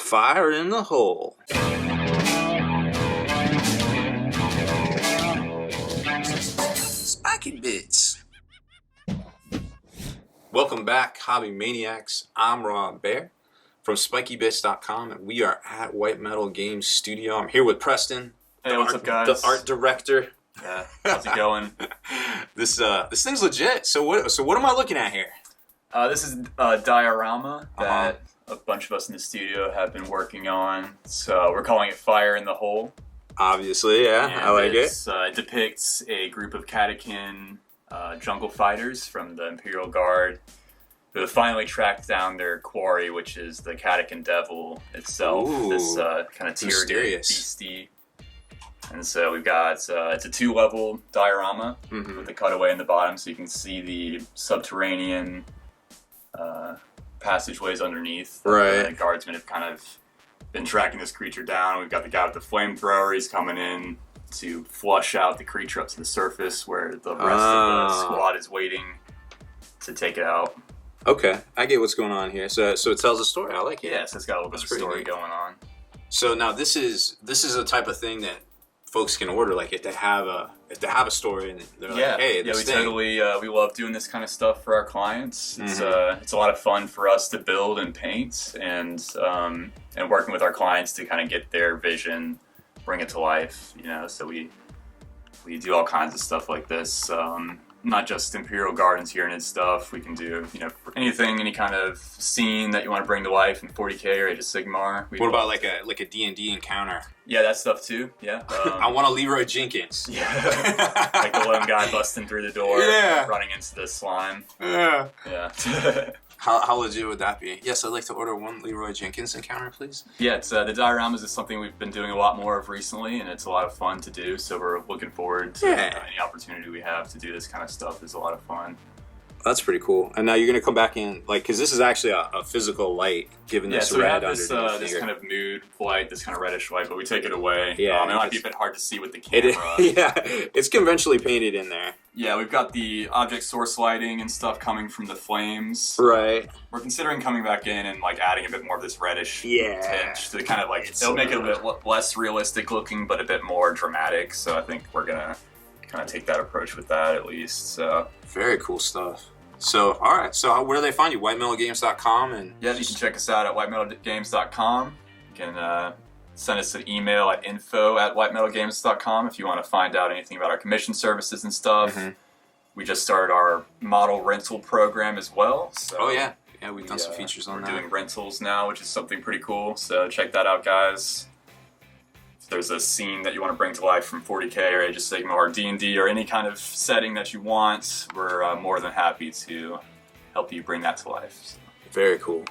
Fire in the hole. Spiky bits. Welcome back, Hobby Maniacs. I'm Baer from SpikyBits.com, and we are at White Metal Games Studio. I'm here with Preston. Hey, what's up, guys? The art director. Yeah, how's it going? This thing's legit. So what am I looking at here? This is a diorama that a bunch of us in the studio have been working on. So we're calling it Fire in the Hole. Obviously, yeah, And I like it. It depicts a group of Catachan jungle fighters from the Imperial Guard who have finally tracked down their quarry, which is the Catachan Devil itself. Ooh, this kind of Tyranids beastie. And so we've got, it's a 2-level diorama with a cutaway in the bottom so you can see the subterranean passageways underneath. Right. The guardsmen have kind of been tracking this creature down. We've got the guy with the flamethrower. He's coming in to flush out the creature up to the surface where the rest of the squad is waiting to take it out. Okay, I get what's going on here. So it tells a story. I like it. Yeah, so it's got a little bit of a story going on. So now this is a type of thing that folks can order, like if they have a story and they're like, hey, this thing. Totally we love doing this kind of stuff for our clients. It's a lot of fun for us to build and paint, and working with our clients to kind of get their vision, bring it to life. So we do all kinds of stuff like this. Not just Imperial Guard and Tyranid stuff. We can do, for anything, any kind of scene that you want to bring to life in 40K or Age of Sigmar. What about like a D&D encounter? Yeah, that stuff too. Yeah. I want a Leroy Jenkins. Yeah. Like the lone guy busting through the door, running into the slime. Yeah. Yeah. How legit would that be? Yes, I'd like to order one Leroy Jenkins encounter, please. Yeah, it's the dioramas is something we've been doing a lot more of recently, and it's a lot of fun to do. So we're looking forward to any opportunity we have to do this kind of stuff. It's a lot of fun. That's pretty cool. And now you're gonna come back in, like, because this is actually a physical light, given this red underneath. This kind of mood light, this kind of reddish light, but we take it away. Yeah, it might be a bit hard to see with the camera. It's conventionally painted in there. Yeah, we've got the object source lighting and stuff coming from the flames. Right. We're considering coming back in and like adding a bit more of this reddish tinge to kind of like it'll make it a bit less realistic looking, but a bit more dramatic. So I think we're gonna kind of take that approach with that at least. So very cool stuff. So all right, so where do they find you? WhiteMetalGames.com and you can check us out at WhiteMetalGames.com. You can send us an email at info@WhiteMetalGames.com if you want to find out anything about our commission services and stuff. We just started our model rental program as well. So we've done some features on that. We're doing rentals now, which is something pretty cool. So check that out, guys. If there's a scene that you want to bring to life from 40K or Age of Sigmar or D&D or any kind of setting that you want, we're more than happy to help you bring that to life. So. Very cool.